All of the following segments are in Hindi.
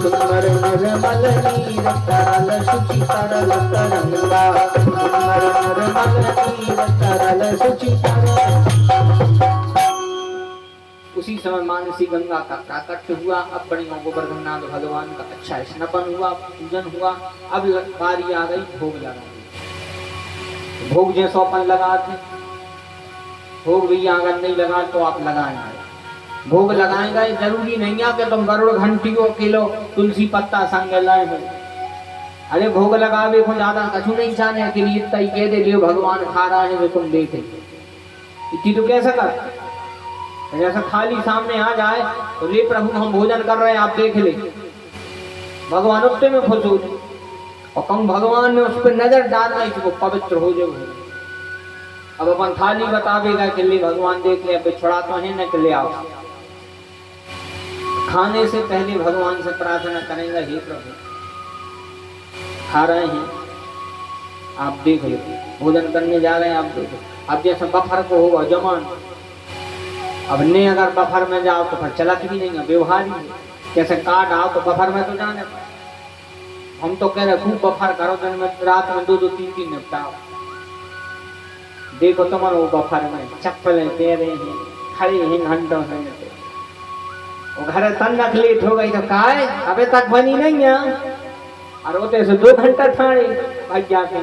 सुंदर निर्मल नीर तरल शुचि तरल तरंगा, सुंदर निर्मल नीर तरल शुचि तरल। उसी समय मानसी गंगा का प्राकट्य हुआ। अब बढ़िया गोवर्धननाथ भगवान का अच्छा स्नान हुआ, पूजन हुआ। अब बारी आ गई भोग लगाने। भोग जैसो अपन लगाते, भोग भी अगर नहीं लगा तो आप लगाएंगे। भोग लगाएंगे जरूरी नहीं है कि तुम गरुड़ घंटी को किलो तुलसी पत्ता संग लाए हो। अरे भोग लगावे को ज्यादा कछु नहीं जाने के लिए तय कह दे लियो भगवान खा रहा है जो तुम देखे। इतनी तो कैसे कर, जैसा थाली सामने आ जाए तो ले प्रभु हम भोजन कर रहे हैं आप देख ले, भगवान उत्ते में खुश हो जाए। और कम भगवान ने उस पर नजर डालना है कि वो पवित्र हो जाए। अब अपन थाली बतावेगा कि ले भगवान देख ले, बिछड़ा तो है न कि ले आओ। खाने से पहले भगवान से प्रार्थना करेंगे, हे प्रभु खा रहे हैं आप देख लो, भोजन करने जा रहे हैं आप देखो। अब जैसे बफर को होगा जमान, अब ने अगर बफर में जाओ तो फिर चलत भी नहीं है, व्यवहार ही है। कैसे काट आओ तो बफर में तो जाने। हम तो कह रहे खूब बफर करो, दिन में रात में 2-2 3-3 निपटाओ। देखो तुम्हारे वो बफर में चप्पल पैरे हैं, खड़े हैं घंटों से, वो घर तन रख लेट हो गई तो काय अबे तक बनी नहीं है। और होते से 2 घंटा ठाणे भैया के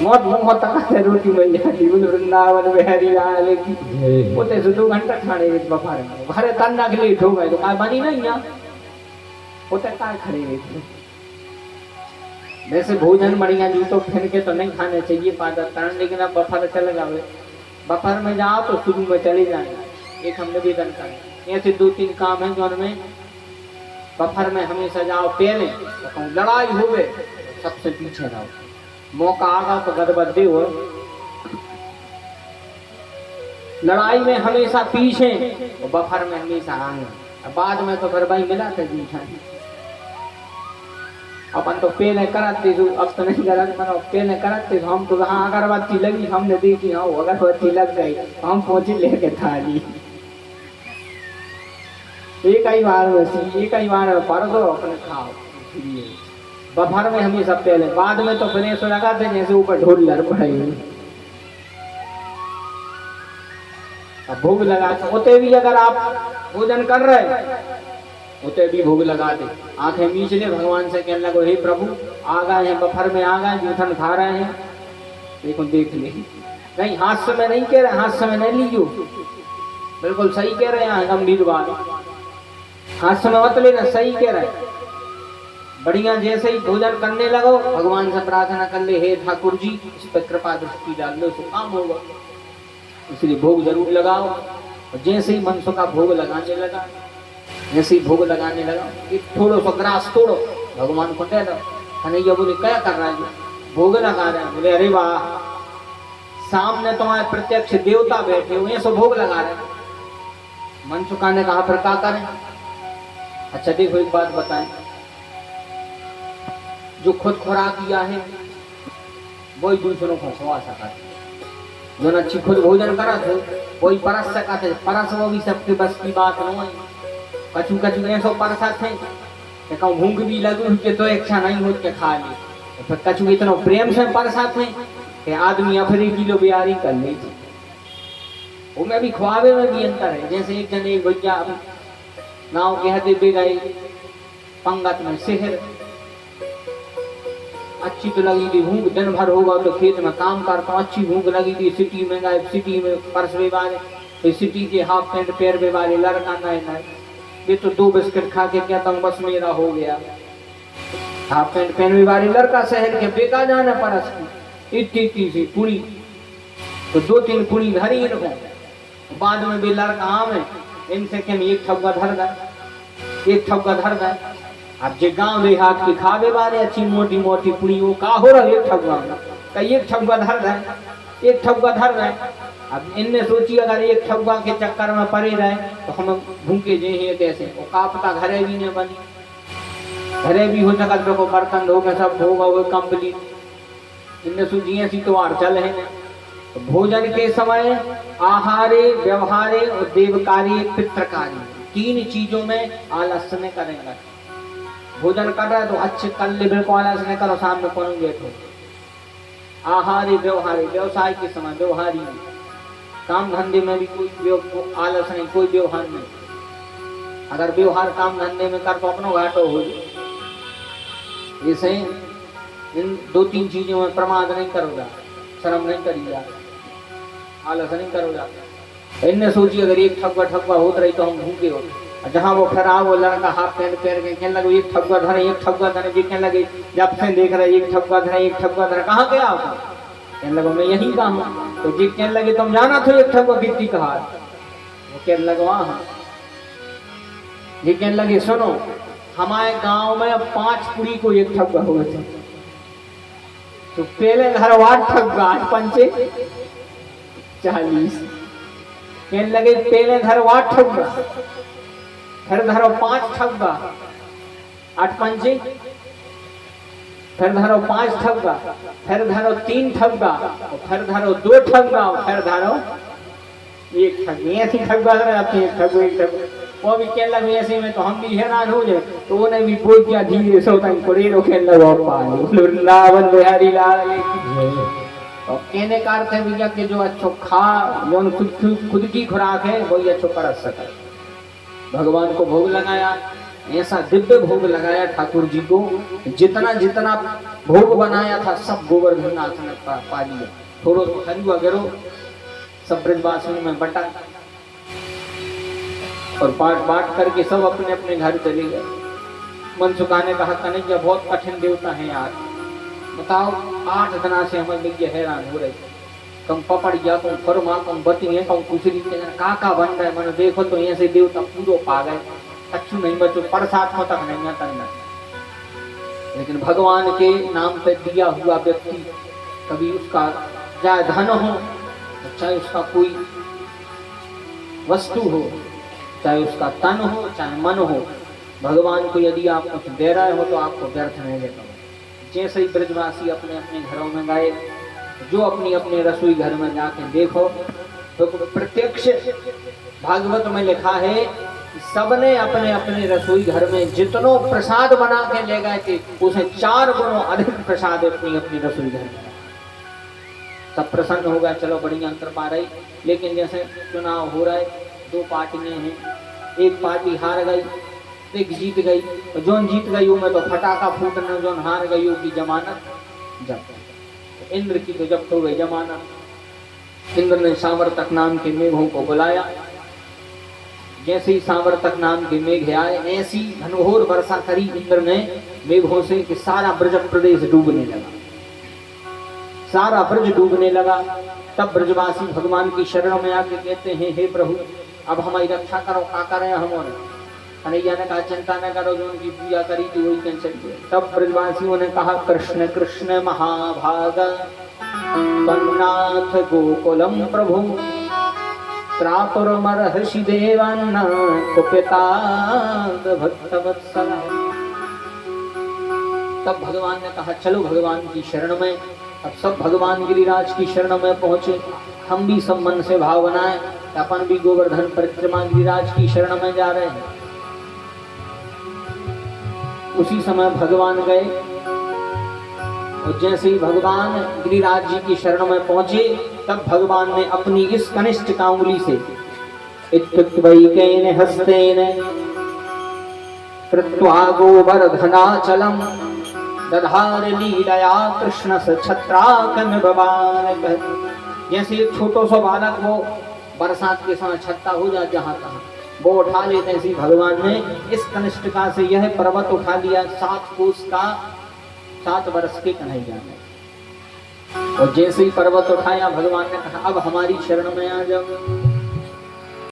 मौत मुंह तक से रोटी मिल जाती। वृंदावन में हरी लाल की होते से 2 घंटा ठाणे बफर में, घर तन रख लेट हो गए तो काय बनी नहीं है। होते काय खड़े रहते। वैसे भोजन बढ़िया जूतों फिर के तो नहीं खाने चाहिए पादर कारण, लेकिन अब बफर चले जाओ। बफर में जाओ तो शुरू में चले जाए। एक हम निवेदन करें, ऐसे 2-3 काम है जो उनमें बफर में हमेशा जाओ पहले तो लड़ाई हो गए सबसे पीछे रहो। मौका आगा तो गदबद्दे हो, लड़ाई में हमेशा पीछे और बफर में हमेशा आगे। बाद में तो फिर भाई मिला था जूठा। अपन तो पहले करते जो अब तो नहीं करते, मतलब पहले करते तो हम तो हाँ अगरबत्ती लगी हमने देखी, हाँ अगरबत्ती लग गई हम पहुंचे लेके थाली। एक ही बार पर दो अपने खाओ। बफर में हमेशा पहले, बाद में तो फिर ऐसा लगाते जैसे ऊपर ढोल लड़ पड़ेगी। अब भोग लगाते होते भी अगर आप भोजन कर रहे होते भी भोग लगा दे, आंखें मीच ले भगवान से कहने लगो हे प्रभु आ गए हैं बफर में, आ गए जूठन खा रहे हैं देखो देख ले। नहीं हाथ से मैं नहीं कह रहा, हाथ से मैं नहीं लीजियो, बिल्कुल सही कह रहे हैं गंभीर बात, हाथ से मत लेना, सही कह रहे हैं। बढ़िया जैसे ही भोजन करने लगो भगवान से प्रार्थना कर ले, हे ठाकुर जी इस पर कृपा दृष्टि डाल लो तो काम होगा। इसलिए भोग जरूर लगाओ। और जैसे ही मनसों का भोग लगाने लगा, जैसे ही भोग लगाने लगा एक थोड़ा सा ग्रास तोड़ो भगवान को दे दो। कन्हैया बोले क्या कर रहा है, भोग लगा रहे हैं। बोले अरे वाह सामने तुम्हारे प्रत्यक्ष देवता बैठे हुए सो भोग लगा रहे हैं। मनसुखा ने कहा फिर क्या करें। अच्छा देखो एक बात बताएं, जो खुद खुराक किया है वही दूसरों को खुआ सका थे, जो अच्छी खुद भोजन करा थे वही परस सका थे। परस वो भी सबके बस की बात न है। कछु कछु ऐसो परसा थे कि कहूँ भूख भी लगी के तो इच्छा नहीं हो के खा ली, फिर कछु इतना प्रेम से परसा थे कि आदमी अफरी किलो बिहारी कर ले। वो में भी ख्वाबे में भी अंतर है। जैसे एक जन एक भैया गाँव के हदे पे गए पंगत में शहर, अच्छी तो लगी थी भूख, दिन भर होगा तो खेत में काम करता हूँ, अच्छी भूख लगी थी। सिटी में गए, सिटी में पर्स बेवारे, तो सिटी के हाफ पैंट पैर बेवारे लड़का नए ये तो 2 बिस्किट खा के कहता हूँ बस मेरा हो गया। हाफ पैंट पहन बेवारे लड़का शहर के बेका जाना परस की इतनी सी पूरी तो 2-3 पूरी धरी इनको। बाद में भी लड़का आम है इनसे कह एक ठप्पा धर गए, एक ठप्पा धर गए। अब जे गांव देहात की खावे वाले अच्छी मोटी मोटी पूरी वो का हो रहा एक ठप्पा का, एक ठप्पा धर गए, एक ठप्पा धर गए। अब इनने सोची अगर एक ठप्पा के चक्कर में पड़े रहे तो हम भूखे जे हैं कैसे। वो का पता घरे भी नहीं बनी, घरे भी हो सका तो बर्तन धो के सब होगा वो कंप्लीट। इनने सोची ऐसी तो आर चल है ना। तो भोजन के समय आहारे व्यवहारे और देवकार्य पितृकार्य 3 चीजों में आलस्य में करेंगे। भोजन कर रहा है तो अच्छे कल्ले बिल्कुल ऐसे करो, सामने कौन बैठो। आहारी व्यवहारी, व्यवसाय के समय व्यवहारी, काम धंधे में भी कोई आलस नहीं, कोई व्यवहार नहीं। अगर व्यवहार काम धंधे में कर तो अपनो घाटो हो। इसे इन 2-3 चीजों में प्रमाद नहीं करोगा, शर्म नहीं करिएगा, आलस नहीं करोगा। इनने सोची अगर एक ठगुआ होत रही तो हम भूखे हो। जहाँ वो खड़ा वो लड़का हाथ पैंट पैर के कहने लगे एक ठगुआ धरे, एक ठगुआ धरे। जी कहने लगे जब से देख रहे एक ठगुआ धरे, एक ठगुआ धरे। कहाँ गया आप? कहने लगा मैं यहीं का हूँ। तो जी कहने लगे तुम जाना था एक ठगुआ गिट्टी का हाथ? वो कहने लगा वहाँ। जी कहने लगे सुनो, हमारे गांव में 5 कुड़ी को एक ठगुआ हुए थे। तो पहले घर 8 ठगुआ, 8 पंचे 40। कहने लगे पहले घर 8 ठगुआ, फिर धरो 5 ठगुआ, 8 पंचे, फिर धरो 5 ठगुआ, फिर धरो 3 ठगुआ, फिर धरो 2 ठगुआ, फिर धरो 1 ठगुआ। ऐसी ठगुआ रहती है, ठगुआ एक ठगुआ। वो भी कहने लगे ऐसे में तो हम भी हैरान हो जाए। तो वो भी बोल दिया धीरे सोता कोरेरो कहने लगा वृंदावन बिहारी लाल। और कहने का अर्थ है भैया कि जो अच्छो खा, जो खुद की खुराक है वही अच्छो कर सके। भगवान को भोग लगाया, ऐसा दिव्य भोग लगाया ठाकुर जी को, जितना जितना भोग बनाया था सब गोवर्धन नाथ ने पा लिया। थोड़ो तो हलवा गिरो सब ब्रजवासियों में बटा, और बांट करके सब अपने अपने घर चले गए। मनसुखा ने कहा कन्हैया बहुत कठिन देवता है यार, बताओ 8 दिना से हमें भैया हैरान हो रहे थे। कम पपड़िया कम फरमा कम बतिए कम कुसरी काका बन रहे। मैंने देखो तो ऐसे देवता पूरो पा गए, अच्छू नहीं बचो, परसात्मा तक नहीं आता। लेकिन भगवान के नाम पे दिया हुआ व्यक्ति, कभी उसका चाहे धन हो, चाहे उसका कोई वस्तु हो, चाहे उसका तन हो, चाहे मन हो, भगवान को यदि आप कुछ दे रहे हो तो आपको व्यर्थ नहीं देता। जैसे ही ब्रजवासी अपने अपने घरों में गए, जो अपनी अपने रसोई घर में जाके देखो तो प्रत्यक्ष भागवत में लिखा है कि सबने अपने अपने रसोई घर में जितनो प्रसाद बना के ले गए थे उसे 4 गुणों अधिक प्रसाद अपनी अपनी रसोई घर में। सब प्रसन्न हो गया, चलो बढ़िया अंतर पा रही। लेकिन जैसे चुनाव हो रहा है, 2 पार्टियां हैं, एक पार्टी हार गई, एक जीत गई। तो जोन जीत गई में तो फटाका फूटना, जोन हार गई की जमानत जब्त। इंद्र की तो जब्त हो गई जमानत। इंद्र ने सांवर्तक नाम के मेघों को बुलाया। जैसे ही सांवर्तक नाम के मेघ आए, ऐसी घनघोर वर्षा करी इंद्र ने मेघों से कि सारा ब्रज प्रदेश डूबने लगा, सारा ब्रज डूबने लगा। तब ब्रजवासी भगवान की शरण में आके कहते हैं हे प्रभु अब हमारी रक्षा करो, क्या करें हमने? कन्हैया ने कहा चिंता न करो, जो उनकी पूजा करी थी वही कैंसिल किया। तब ब्रजवासियों ने कहा कृष्ण कृष्ण महाभाग तन्नाथ गोकुलम प्रभु त्रातुरमर्हषि देवान्ना कुपिताद भक्तवत्सल। तब भगवान ने कहा चलो भगवान की शरण में। अब सब भगवान गिरिराज की शरण में पहुंचे। हम भी सब मन से भाव बनाए, अपन भी गोवर्धन परिक्रमा गिरिराज की शरण में जा रहे हैं। उसी समय भगवान गए और जैसे ही भगवान गिरिराज जी की शरण में पहुंचे, तब भगवान ने अपनी इस कनिष्ठ का उंगली से इत्युक्तवैकेन हस्तेन कृत्वा गोवर्धनाचलम दधार लीलया कृष्ण स छत्राकन भवान। जैसे एक छोटो सा बालक वो बरसात के समय छत्ता हो जाए जहां तहां, वो उठा लेते हैं। भगवान ने इस कनिष्ठिका से यह पर्वत उठा लिया, 7 कोस का 7 वर्ष के कन्हैया ने। और जैसे ही पर्वत उठाया, भगवान ने कहा अब हमारी शरण में आ जाओ।